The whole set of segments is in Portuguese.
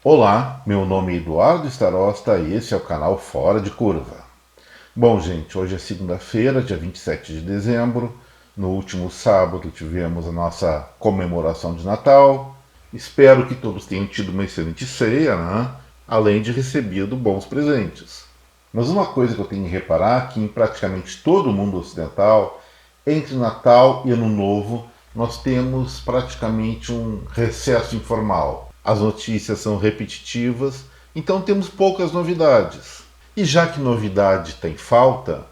Olá, meu nome é Eduardo Starosta e esse é o canal Fora de Curva. Bom, gente, hoje é segunda-feira, dia 27 de dezembro. No último sábado tivemos a nossa comemoração de Natal. Espero que todos tenham tido uma excelente ceia, né? Além de recebido bons presentes. Mas uma coisa que eu tenho que reparar é que em praticamente todo o mundo ocidental, entre Natal e Ano Novo, nós temos praticamente um recesso informal. As notícias são repetitivas, então temos poucas novidades. E já que novidade tem falta,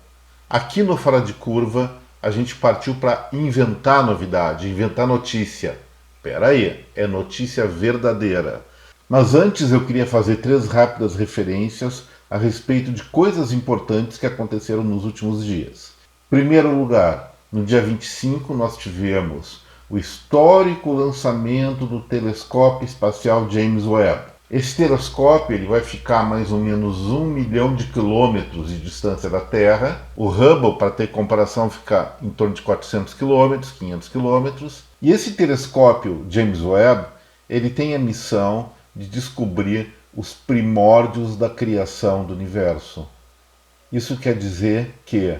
aqui no Fora de Curva a gente partiu para inventar novidade, inventar notícia. Espera aí, é notícia verdadeira. Mas antes eu queria fazer três rápidas referências a respeito de coisas importantes que aconteceram nos últimos dias. Em primeiro lugar, no dia 25 nós tivemos o histórico lançamento do telescópio espacial James Webb. Esse telescópio ele vai ficar a mais ou menos 1 milhão de quilômetros de distância da Terra. O Hubble, para ter comparação, fica em torno de 400 quilômetros, 500 quilômetros. E esse telescópio James Webb ele tem a missão de descobrir os primórdios da criação do universo. Isso quer dizer que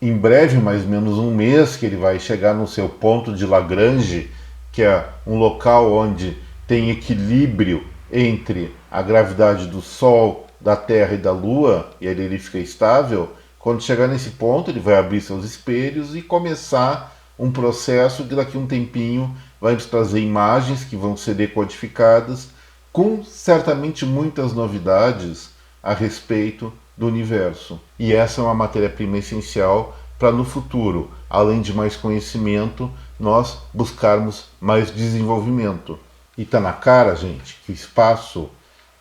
em breve, mais ou menos um mês, que ele vai chegar no seu ponto de Lagrange, que é um local onde tem equilíbrio entre a gravidade do Sol, da Terra e da Lua, e ele fica estável. Quando chegar nesse ponto, ele vai abrir seus espelhos e começar um processo que daqui a um tempinho vai nos trazer imagens que vão ser decodificadas, com certamente muitas novidades a respeito do universo. E essa é uma matéria-prima essencial para no futuro, além de mais conhecimento, nós buscarmos mais desenvolvimento. E está na cara, gente, que o espaço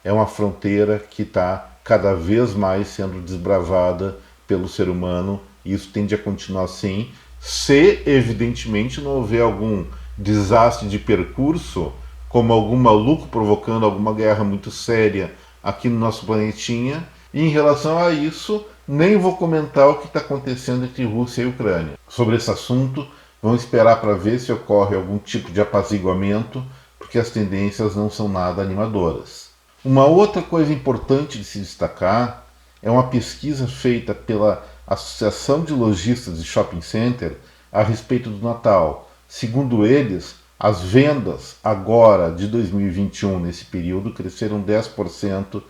é uma fronteira que está cada vez mais sendo desbravada pelo ser humano, e isso tende a continuar assim, se evidentemente não houver algum desastre de percurso, como algum maluco provocando alguma guerra muito séria aqui no nosso planetinha. E em relação a isso, nem vou comentar o que está acontecendo entre Rússia e Ucrânia. Sobre esse assunto, vamos esperar para ver se ocorre algum tipo de apaziguamento, porque as tendências não são nada animadoras. Uma outra coisa importante de se destacar é uma pesquisa feita pela Associação de Lojistas de Shopping Center a respeito do Natal. Segundo eles, as vendas agora de 2021, nesse período, cresceram 10%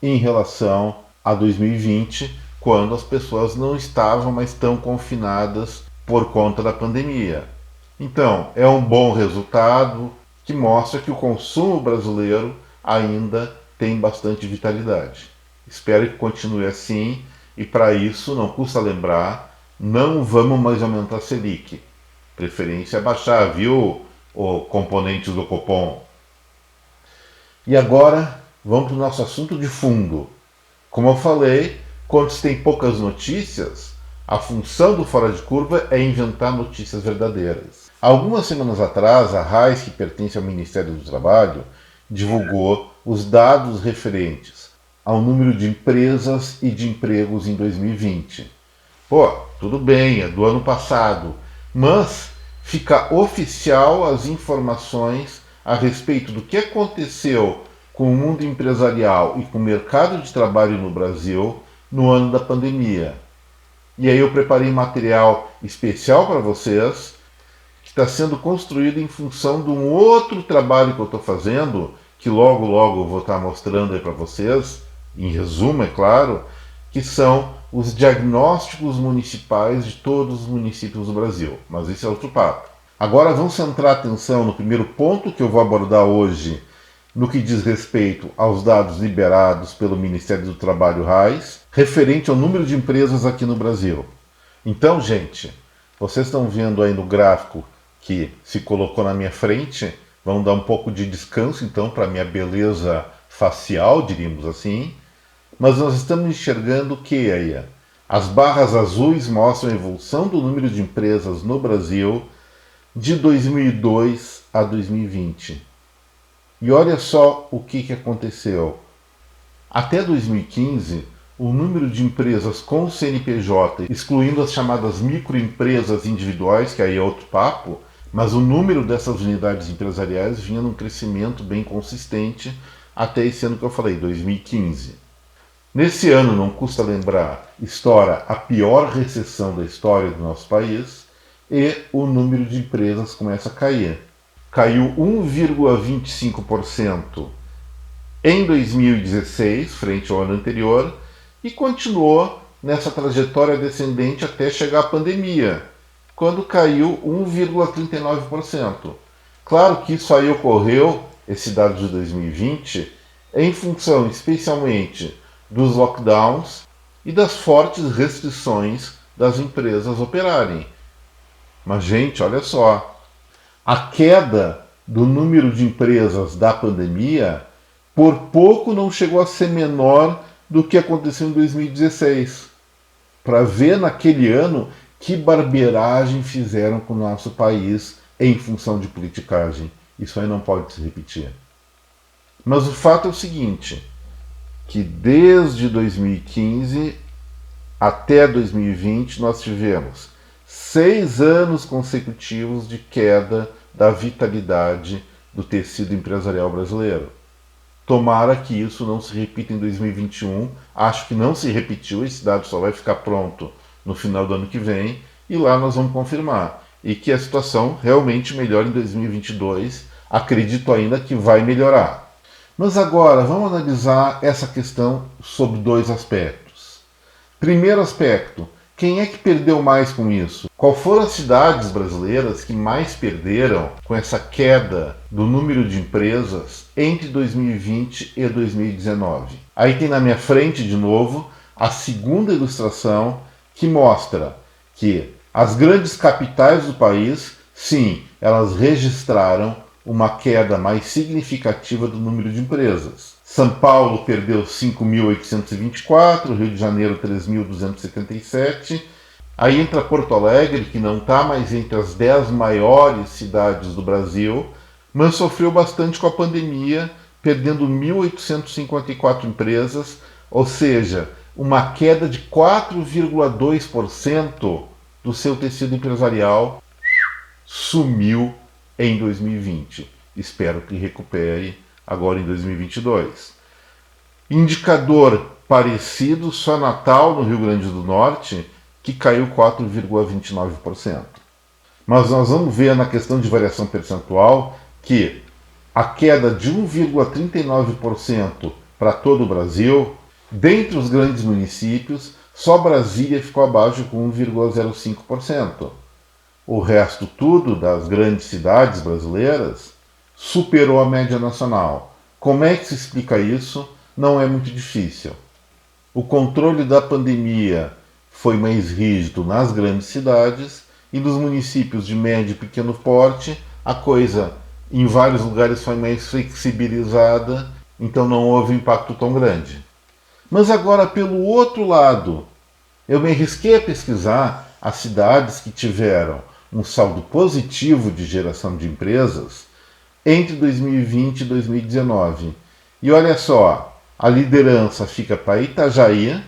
em relação a 2020, quando as pessoas não estavam mais tão confinadas por conta da pandemia. Então, é um bom resultado que mostra que o consumo brasileiro ainda tem bastante vitalidade. Espero que continue assim e para isso, não custa lembrar, não vamos mais aumentar a Selic. Preferência é baixar, viu, o componentes do Copom. E agora, vamos para o nosso assunto de fundo. Como eu falei, quando se tem poucas notícias, a função do Fora de Curva é inventar notícias verdadeiras. Algumas semanas atrás, a RAIS, que pertence ao Ministério do Trabalho, divulgou os dados referentes ao número de empresas e de empregos em 2020. Pô, tudo bem, é do ano passado, mas fica oficial as informações a respeito do que aconteceu com o mundo empresarial e com o mercado de trabalho no Brasil no ano da pandemia. E aí eu preparei material especial para vocês, que está sendo construído em função de um outro trabalho que eu estou fazendo, que logo logo eu vou estar mostrando aí para vocês, em resumo, é claro, que são os diagnósticos municipais de todos os municípios do Brasil. Mas isso é outro papo. Agora vamos centrar a atenção no primeiro ponto que eu vou abordar hoje, no que diz respeito aos dados liberados pelo Ministério do Trabalho RAIS, referente ao número de empresas aqui no Brasil. Então, gente, vocês estão vendo aí no gráfico que se colocou na minha frente, vamos dar um pouco de descanso então para a minha beleza facial, diríamos assim, mas nós estamos enxergando que aí as barras azuis mostram a evolução do número de empresas no Brasil de 2002 a 2020. E olha só o que aconteceu. Até 2015, o número de empresas com CNPJ, excluindo as chamadas microempresas individuais, que aí é outro papo, mas o número dessas unidades empresariais vinha num crescimento bem consistente até esse ano que eu falei, 2015. Nesse ano, não custa lembrar, estoura a pior recessão da história do nosso país e o número de empresas começa a cair. Caiu 1,25% em 2016, frente ao ano anterior, e continuou nessa trajetória descendente até chegar à pandemia, quando caiu 1,39%. Claro que isso aí ocorreu, esse dado de 2020, em função especialmente dos lockdowns e das fortes restrições das empresas operarem. Mas, gente, olha só, a queda do número de empresas da pandemia por pouco não chegou a ser menor do que aconteceu em 2016. Para ver naquele ano que barbeiragem fizeram com o nosso país em função de politicagem. Isso aí não pode se repetir. Mas o fato é o seguinte, que desde 2015 até 2020 nós tivemos 6 anos consecutivos de queda da vitalidade do tecido empresarial brasileiro. Tomara que isso não se repita em 2021. Acho que não se repetiu, esse dado só vai ficar pronto no final do ano que vem, e lá nós vamos confirmar. E que a situação realmente melhore em 2022. Acredito ainda que vai melhorar. Mas agora vamos analisar essa questão sob 2 aspectos. Primeiro aspecto, quem é que perdeu mais com isso? Qual foram as cidades brasileiras que mais perderam com essa queda do número de empresas entre 2020 e 2019? Aí tem na minha frente, de novo, a segunda ilustração que mostra que as grandes capitais do país, sim, elas registraram uma queda mais significativa do número de empresas. São Paulo perdeu 5.824, Rio de Janeiro 3.277. Aí entra Porto Alegre, que não está mais entre as 10 maiores cidades do Brasil, mas sofreu bastante com a pandemia, perdendo 1.854 empresas, ou seja, uma queda de 4,2% do seu tecido empresarial sumiu em 2020. Espero que recupere agora em 2022. Indicador parecido, só Natal, no Rio Grande do Norte, que caiu 4,29%. Mas nós vamos ver na questão de variação percentual que a queda de 1,39% para todo o Brasil, dentre os grandes municípios, só Brasília ficou abaixo com 1,05%. O resto tudo das grandes cidades brasileiras superou a média nacional. Como é que se explica isso? Não é muito difícil. O controle da pandemia foi mais rígido nas grandes cidades e nos municípios de médio e pequeno porte a coisa em vários lugares foi mais flexibilizada, então não houve impacto tão grande. Mas agora, pelo outro lado, eu me arrisquei a pesquisar as cidades que tiveram um saldo positivo de geração de empresas entre 2020 e 2019. E olha só, a liderança fica para Itajaí,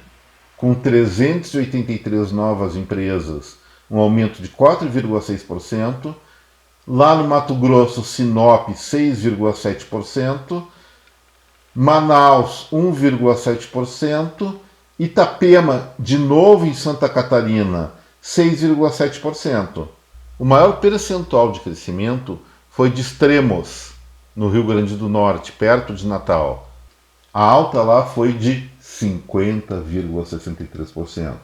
com 383 novas empresas, um aumento de 4,6%. Lá no Mato Grosso, Sinop, 6,7%. Manaus, 1,7%. Itapema, de novo em Santa Catarina, 6,7%. O maior percentual de crescimento foi de Extremos, no Rio Grande do Norte, perto de Natal. A alta lá foi de 50,63%.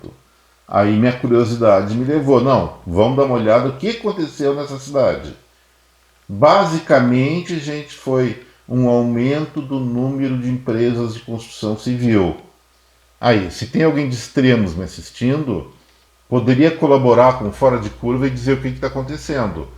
Aí minha curiosidade me levou, vamos dar uma olhada no que aconteceu nessa cidade. Basicamente, gente, foi um aumento do número de empresas de construção civil. Aí, se tem alguém de Extremos me assistindo, poderia colaborar com Fora de Curva e dizer o que está acontecendo.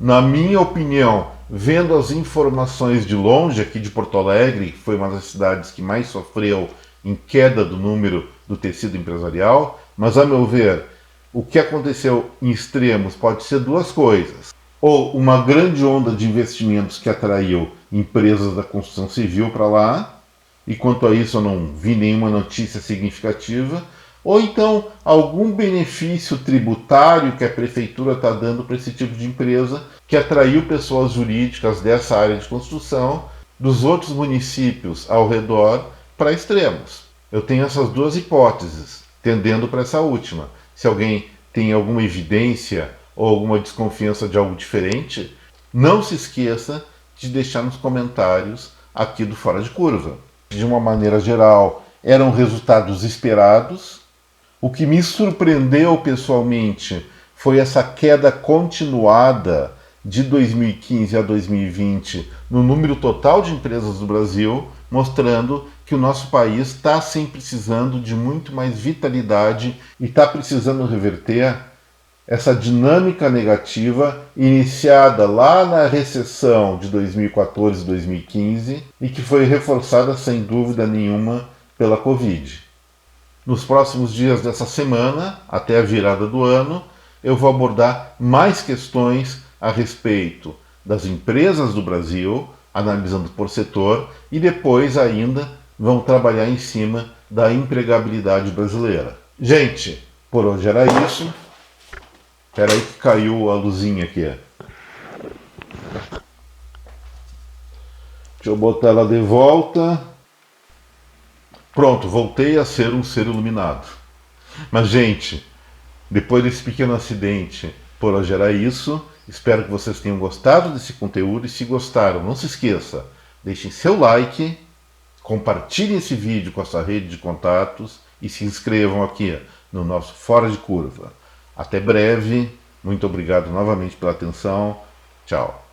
Na minha opinião, vendo as informações de longe, aqui de Porto Alegre, que foi uma das cidades que mais sofreu em queda do número do tecido empresarial, mas a meu ver, o que aconteceu em Extremos pode ser 2 coisas. Ou uma grande onda de investimentos que atraiu empresas da construção civil para lá, e quanto a isso eu não vi nenhuma notícia significativa, ou então algum benefício tributário que a prefeitura está dando para esse tipo de empresa que atraiu pessoas jurídicas dessa área de construção, dos outros municípios ao redor para extremos. Eu tenho essas duas hipóteses, tendendo para essa última. Se alguém tem alguma evidência ou alguma desconfiança de algo diferente, não se esqueça de deixar nos comentários aqui do Fora de Curva. De uma maneira geral, eram resultados esperados. O que me surpreendeu pessoalmente foi essa queda continuada de 2015 a 2020 no número total de empresas do Brasil, mostrando que o nosso país está sim precisando de muito mais vitalidade e está precisando reverter essa dinâmica negativa iniciada lá na recessão de 2014 e 2015 e que foi reforçada sem dúvida nenhuma pela Covid. Nos próximos dias dessa semana, até a virada do ano, eu vou abordar mais questões a respeito das empresas do Brasil, analisando por setor, e depois ainda vamos trabalhar em cima da empregabilidade brasileira. Gente, por hoje era isso. Espera aí que caiu a luzinha aqui. Deixa eu botar ela de volta. Pronto, voltei a ser um ser iluminado. Mas, gente, depois desse pequeno acidente, por hoje era isso. Espero que vocês tenham gostado desse conteúdo e se gostaram, não se esqueça, deixem seu like, compartilhem esse vídeo com a sua rede de contatos e se inscrevam aqui no nosso Fora de Curva. Até breve, muito obrigado novamente pela atenção, tchau.